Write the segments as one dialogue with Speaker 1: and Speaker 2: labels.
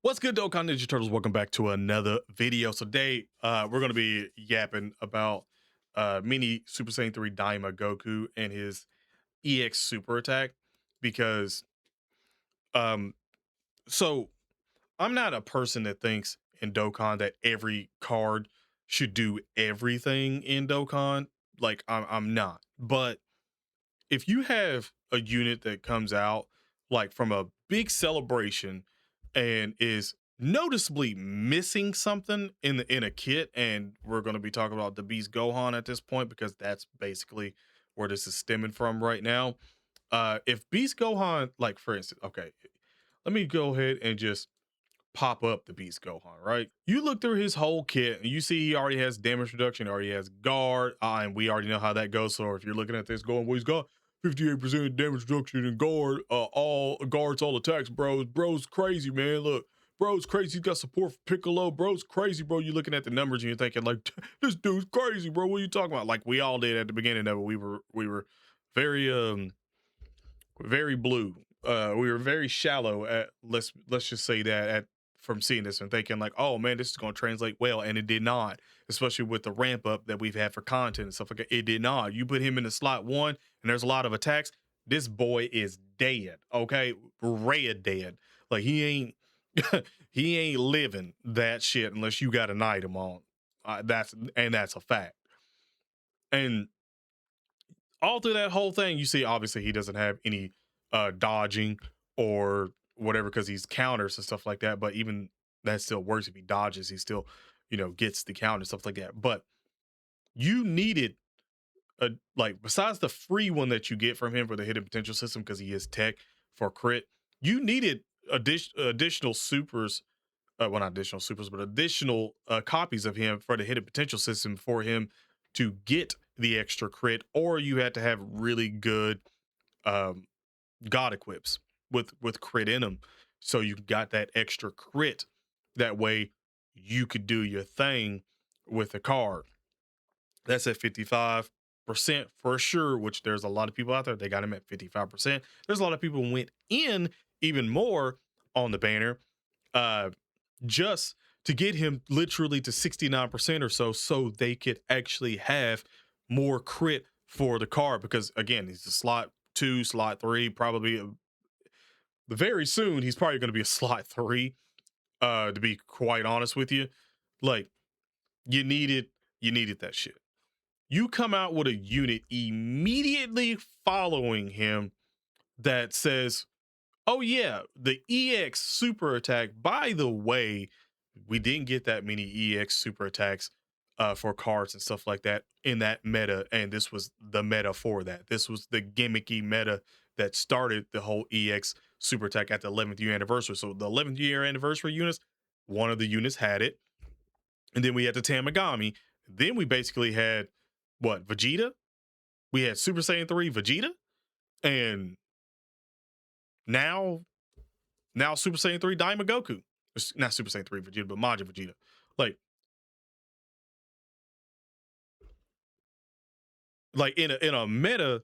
Speaker 1: What's good, Dokkan Ninja Turtles? Welcome back to another video. So today, we're going to be yapping about mini Super Saiyan 3 Daima Goku and his EX super attack because, um, so I'm not a person that thinks in Dokkan that every card should do everything in Dokkan. Like I'm not. But if you have a unit that comes out like from a big celebration and is noticeably missing something in a kit, and we're going to be talking about the Beast Gohan at this point because that's basically where this is stemming from right now. If Beast Gohan, like for instance, okay, let me go ahead and just pop up the Beast Gohan, right? You look through his whole kit and you see he already has damage reduction, already has guard, and we already know how that goes. So if you're looking at this going, well, he's got 58% damage reduction and guard, all guards, all attacks, bros. Bro's crazy, man. Look, bro's crazy. He's got support for Piccolo. Bro's crazy, bro. You're looking at the numbers and you're thinking, like, this dude's crazy, bro. What are you talking about? Like we all did at the beginning of it. We were very very blue. We were very shallow at let's just say that at from seeing this and thinking like, oh man, this is going to translate well, and it did not. Especially with the ramp up that we've had for content and stuff like that, it did not. You put him in the slot one, and there's a lot of attacks. This boy is dead. Okay, red dead. Like he ain't he ain't living that shit unless you got an item on. That's a fact. And all through that whole thing, you see obviously he doesn't have any dodging or whatever because he's counters and stuff like that. But even that still works if he dodges, he still, gets the counter and stuff like that. But you needed a like besides the free one that you get from him for the hidden potential system because he is tech for crit, you needed additional supers. Well, not additional supers, but additional copies of him for the hidden potential system for him to get the extra crit, or you had to have really good um, god equips with crit in them, so you got that extra crit. That way, you could do your thing with the card. That's at 55% for sure. Which there's a lot of people out there they got him at 55%. There's a lot of people who went in even more on the banner. Just to get him literally to 69% or so they could actually have more crit for the card because again he's a slot 2 slot 3 probably very soon he's probably going to be a slot 3, to be quite honest with you. Like you needed that shit. You come out with a unit immediately following him that says, oh yeah, the EX super attack. By the way, we didn't get that many EX super attacks for cards and stuff like that in that meta, and this was the meta for that. This was the gimmicky meta that started the whole EX super attack at the 11th year anniversary. So the 11th year anniversary units, one of the units had it, and then we had the Tamagami. Then we basically had what, Vegeta? We had Super Saiyan 3 Vegeta, and now Super Saiyan 3 Daima Goku. It's not Super Saiyan 3 Vegeta, but Majin Vegeta. Like, in a meta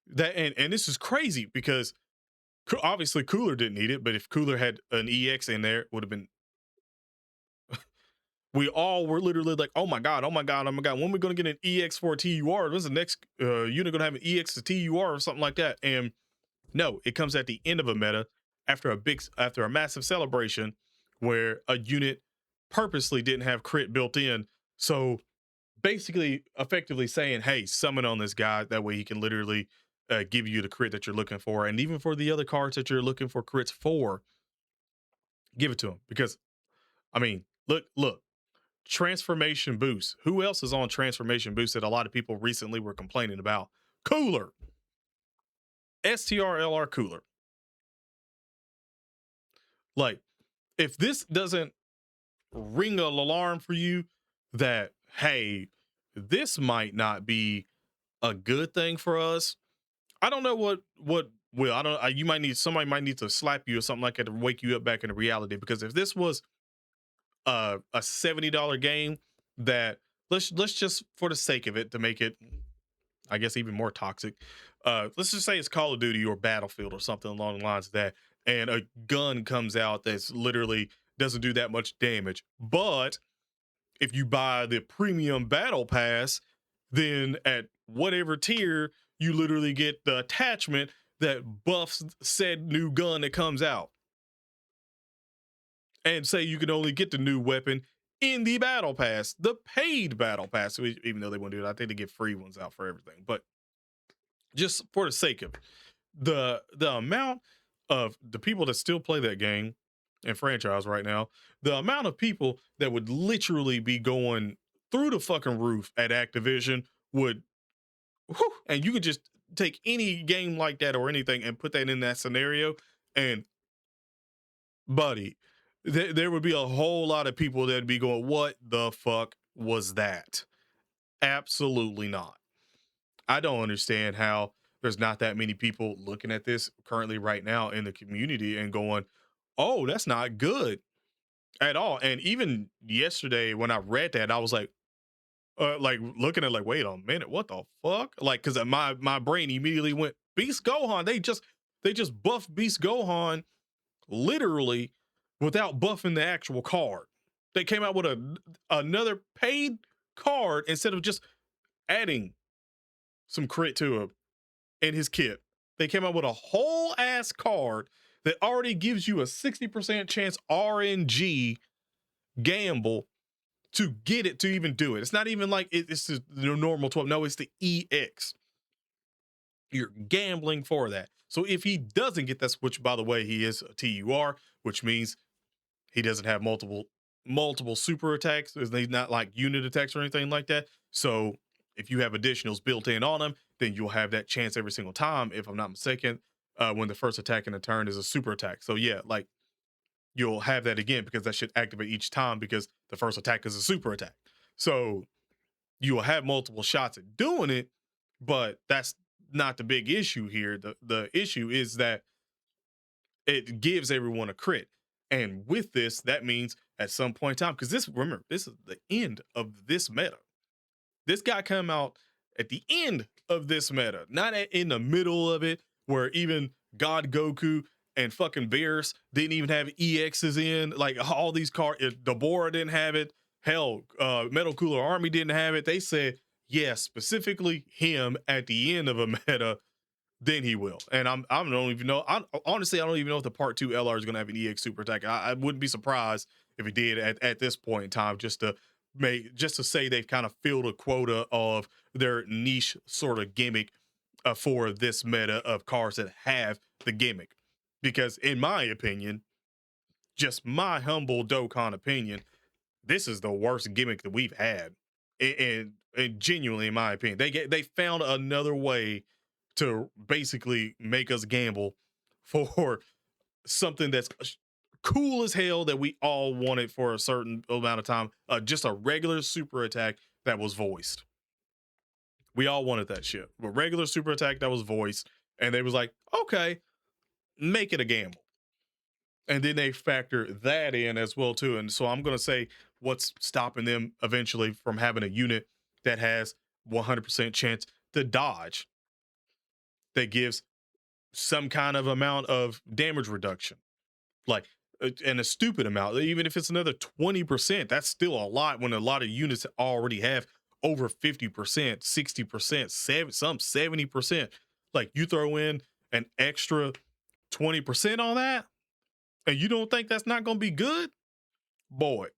Speaker 1: that and this is crazy because obviously Cooler didn't need it, but if Cooler had an EX in there, it would have been. We all were literally like, oh my god, oh my god, oh my god, when are we gonna get an EX for a TUR? When's the next unit gonna have an EX to TUR or something like that? And no, it comes at the end of a meta after a massive celebration where a unit purposely didn't have crit built in. So basically, effectively saying, "Hey, summon on this guy. That way, he can literally give you the crit that you're looking for, and even for the other cards that you're looking for crits for, give it to him." Because I mean, look, transformation boost. Who else is on transformation boost that a lot of people recently were complaining about? Cooler, STRLR Cooler. Like, if this doesn't ring an alarm for you that, hey, this might not be a good thing for us, I don't know what will. I don't. You might need somebody might need to slap you or something like that to wake you up back into reality. Because if this was a $70 game that let's just for the sake of it to make it, I guess, even more toxic. Let's just say it's Call of Duty or Battlefield or something along the lines of that. and a gun comes out that's literally doesn't do that much damage. But if you buy the premium battle pass, then at whatever tier, you literally get the attachment that buffs said new gun that comes out. And say you can only get the new weapon in the battle pass, the paid battle pass. Even though they won't do it, I think they get free ones out for everything. But just for the sake of it, the amount of the people that still play that game and franchise right now, the amount of people that would literally be going through the fucking roof at Activision would, whew, and you could just take any game like that or anything and put that in that scenario, and buddy, there would be a whole lot of people that'd be going, "What the fuck was that?" Absolutely not. I don't understand how there's not that many people looking at this currently right now in the community and going, "Oh, that's not good at all." And even yesterday when I read that, I was like looking at like, wait a minute, what the fuck? Like, because my brain immediately went Beast Gohan. They just buffed Beast Gohan literally without buffing the actual card. They came out with another paid card instead of just adding some crit to him in his kit. They came out with a whole ass card that already gives you a 60% chance RNG gamble to get it to even do it. It's not even like it's the normal 12. No, it's the EX. You're gambling for that. So if he doesn't get that, which by the way, he is a TUR, which means he doesn't have multiple super attacks. He's not like unit attacks or anything like that. So if you have additionals built in on him, then you'll have that chance every single time, if I'm not mistaken, when the first attack in a turn is a super attack. So yeah, like you'll have that again because that should activate each time because the first attack is a super attack. So you will have multiple shots at doing it, but that's not the big issue here. The issue is that it gives everyone a crit. And with this, that means at some point in time, because remember, this is the end of this meta. This guy come out at the end of this meta, not in the middle of it, where even God Goku and fucking Beerus didn't even have EXs in. Like all these cards, Deborah didn't have it. Hell, Metal Cooler Army didn't have it. They said, yes, specifically him at the end of a meta, then he will. And I don't even know. Honestly, I don't even know if the part 2 LR is going to have an EX super attack. I wouldn't be surprised if it did at this point in time, just to say they've kind of filled a quota of their niche sort of gimmick for this meta of cards that have the gimmick. Because in my opinion, just my humble Dokkan opinion, this is the worst gimmick that we've had. And genuinely, in my opinion, they found another way to basically make us gamble for something that's cool as hell that we all wanted for a certain amount of time. Just a regular super attack that was voiced. We all wanted that shit. A regular super attack that was voiced, and they was like, okay, make it a gamble. And then they factor that in as well too. And so I'm gonna say what's stopping them eventually from having a unit that has 100% chance to dodge, that gives some kind of amount of damage reduction, like and a stupid amount. Even if it's another 20%, that's still a lot when a lot of units already have over 50%, 60%, some 70%. Like you throw in an extra 20% on that, and you don't think that's not going to be good, boy.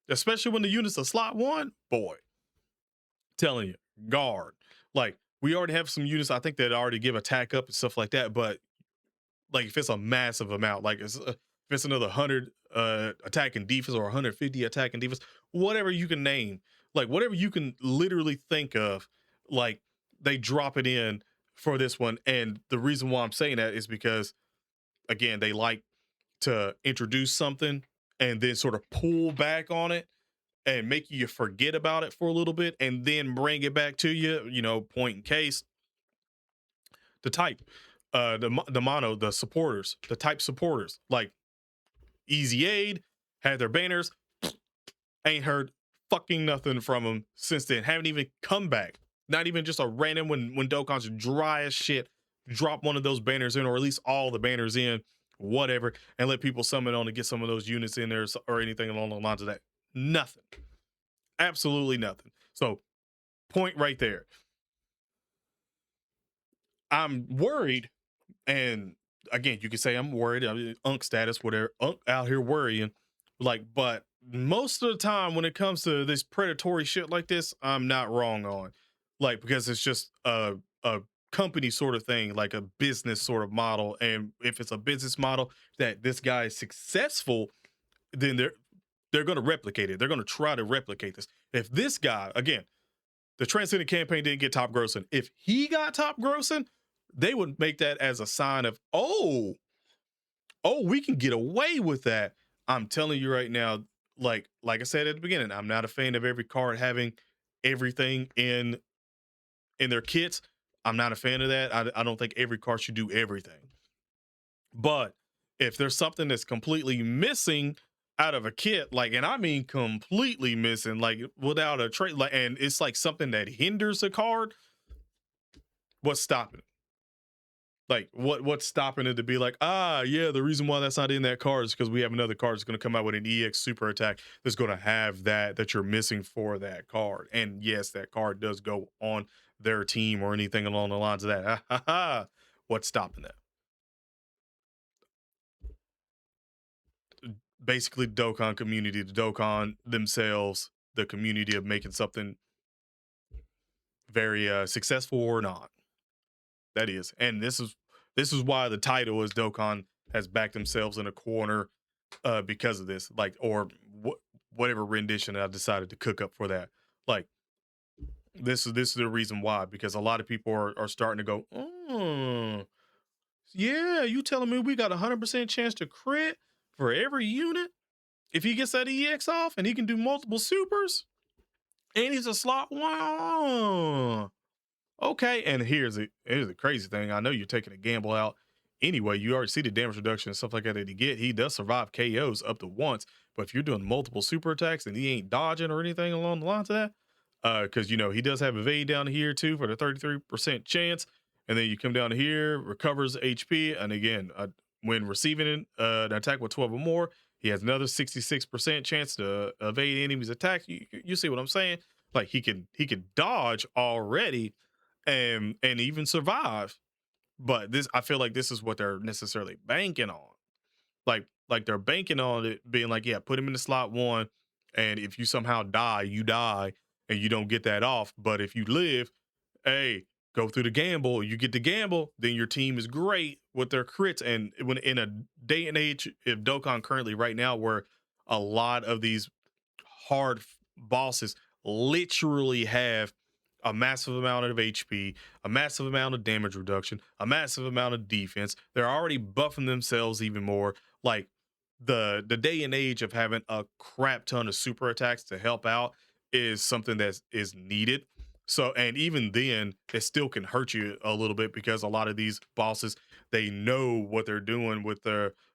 Speaker 1: Especially when the unit's a slot 1, boy. Telling you, guard. Like we already have some units, I think, that already give attack up and stuff like that, but like if it's a massive amount, like if it's another 100 attack and defense or 150 attack and defense, whatever you can name, like whatever you can literally think of, like they drop it in for this one. And the reason why I'm saying that is because, again, they like to introduce something and then sort of pull back on it and make you forget about it for a little bit and then bring it back to you. Point in case, the type, the supporters, the type supporters, like Easy Aid had their banners. Ain't heard fucking nothing from them since then. Haven't even come back. Not even just a random when Dokkan's dry as shit, drop one of those banners in, or at least all the banners in whatever, and let people summon on to get some of those units in there or anything along the lines of that. Nothing. Absolutely nothing. So, point right there. I'm worried, and again, you can say I'm worried. I mean, unk status, whatever. Unk out here worrying, like. But most of the time, when it comes to this predatory shit like this, I'm not wrong on, like, because it's just a company sort of thing, like a business sort of model. And if it's a business model that this guy is successful, then they're going to replicate it. They're going to try to replicate this. If this guy, again, the Transcendent campaign didn't get top grossing. If he got top grossing, they would make that as a sign of, oh, we can get away with that. I'm telling you right now, like I said at the beginning, I'm not a fan of every card having everything in their kits. I'm not a fan of that. I don't think every card should do everything. But if there's something that's completely missing out of a kit, like, and I mean completely missing, like without a trait, like, and it's like something that hinders a card, what's stopping it? Like, what's stopping it to be like, yeah, the reason why that's not in that card is because we have another card that's going to come out with an EX super attack that's going to have that you're missing for that card. And yes, that card does go on their team or anything along the lines of that. What's stopping that? Basically, the Dokkan community, the Dokkan themselves, the community of making something very successful or not. That is, and this is why the title is Dokkan has backed themselves in a corner because of this, like, or whatever rendition I decided to cook up for that. Like, this is the reason why, because a lot of people are starting to go, yeah, you telling me we got 100% chance to crit for every unit if he gets that EX off and he can do multiple supers and he's a slot one. Okay, and here's the crazy thing. I know you're taking a gamble out anyway. You already see the damage reduction and stuff like that he get. He does survive KOs up to once, but if you're doing multiple super attacks and he ain't dodging or anything along the lines of that, because he does have evade down here too for the 33% chance, and then you come down here, recovers HP, and again, when receiving an attack with 12 or more, he has another 66% chance to evade enemies' attacks. You see what I'm saying? Like, he can dodge already and even survive. But this, I feel like this is what they're necessarily banking on. Like they're banking on it being like, yeah, put him in the slot one, and if you somehow die, you die, and you don't get that off. But if you live, hey, go through the gamble, you get the gamble, then your team is great with their crits. And when in a day and age, if Dokkan currently right now, where a lot of these hard bosses literally have a massive amount of HP, a massive amount of damage reduction, a massive amount of defense. They're already buffing themselves even more. Like, the day and age of having a crap ton of super attacks to help out is something that is needed. So, and even then, it still can hurt you a little bit because a lot of these bosses, they know what they're doing with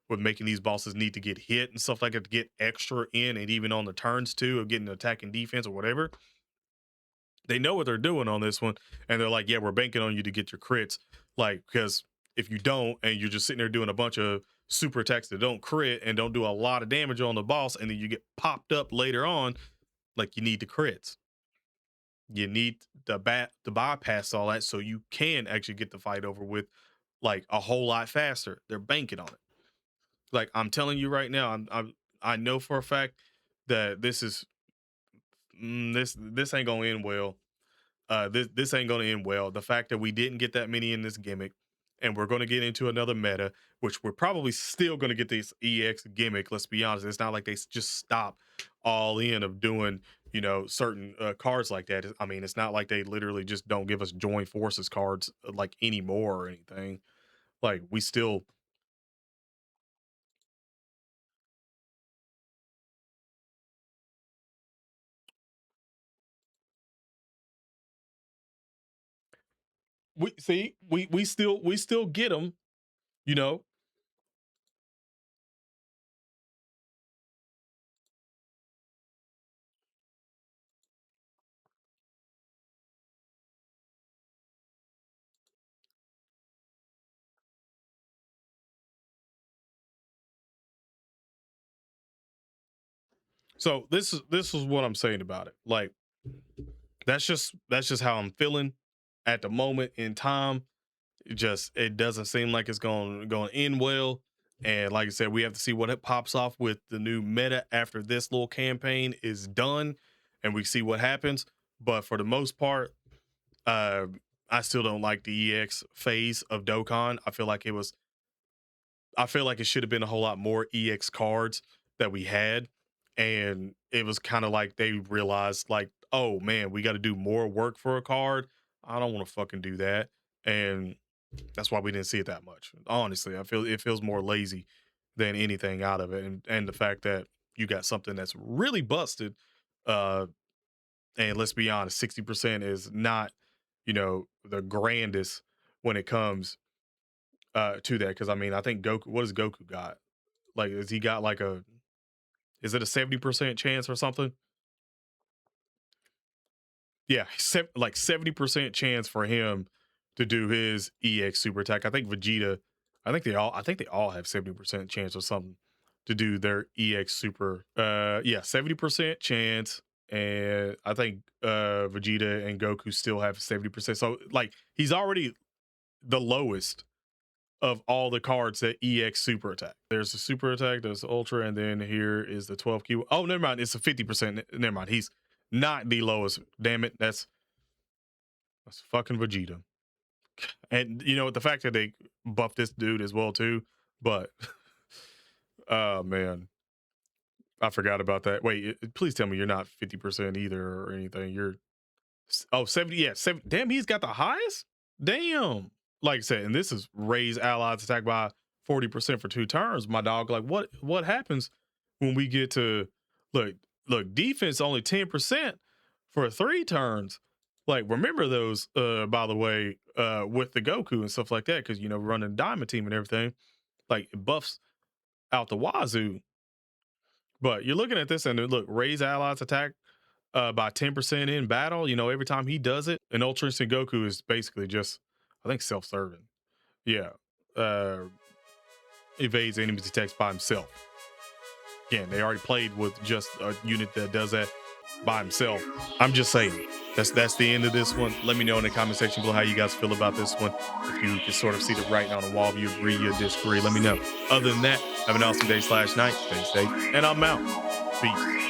Speaker 1: making these bosses need to get hit and stuff like that to get extra in, and even on the turns too of getting attack and defense or whatever. They know what they're doing on this one, and they're like, yeah, we're banking on you to get your crits. Like, because if you don't, and you're just sitting there doing a bunch of super attacks that don't crit and don't do a lot of damage on the boss, and then you get popped up later on, like, you need the crits. You need to bypass all that so you can actually get the fight over with, like, a whole lot faster. They're banking on it. Like, I'm telling you right now, I know for a fact that this ain't gonna end well. This ain't gonna end well. The fact that we didn't get that many in this gimmick, and we're gonna get into another meta, which we're probably still gonna get this EX gimmick. Let's be honest. It's not like they just stop all in of doing certain cards like that. I mean, it's not like they literally just don't give us join forces cards like anymore or anything. Like, we see we still get them. You know, So this is what I'm saying about it. Like that's just how I'm feeling at the moment in time. It doesn't seem like it's going to end well. And like I said, we have to see what it pops off with the new meta after this little campaign is done, and we see what happens. But for the most part, uh, I still don't like the EX phase of Dokkan. I feel like it should have been a whole lot more EX cards that we had. And it was kind of like they realized, like, oh man, we got to do more work for a card. I don't want to fucking do that. And that's why we didn't see it that much. Honestly, I feel it feels more lazy than anything out of it. And the fact that you got something that's really busted, uh, and let's be honest, 60% is not, the grandest when it comes to that. Cause I mean, I think Goku, what does Goku got? Like, has he got like is it a 70% chance or something? Yeah, like 70% chance for him to do his EX super attack. I think Vegeta, I think they all have 70% chance or something to do their EX super. Yeah, 70% chance. And I think Vegeta and Goku still have 70%. So like he's already the lowest of all the cards that EX super attack. There's the super attack, there's the ultra, and then here is the 12 Q. Oh, never mind. It's a 50%. Never mind. He's not the lowest. Damn it. That's fucking Vegeta. And you know, the fact that they buffed this dude as well too, but oh man, I forgot about that. Wait, please tell me you're not 50% either or anything. You're 70, yeah, 70. Damn, he's got the highest? Damn. Like I said, and this is raise allies attack by 40% for 2 turns, my dog. Like what happens when we get to look, defense only 10% for 3 turns. Like, remember those, by the way, with the Goku and stuff like that, because running Diamond team and everything, like it buffs out the wazoo. But you're looking at this and look, raise allies attack by 10% in battle. Every time he does it, an Ultra Instinct Goku is basically just, I think, self-serving. Yeah. Uh, evades enemies attacks by himself. Again, they already played with just a unit that does that by himself. I'm just saying. That's the end of this one. Let me know in the comment section below how you guys feel about this one. If you can sort of see the writing on the wall, if you agree, you disagree, let me know. Other than that, have an awesome day/night. Stay safe, and I'm out. Peace.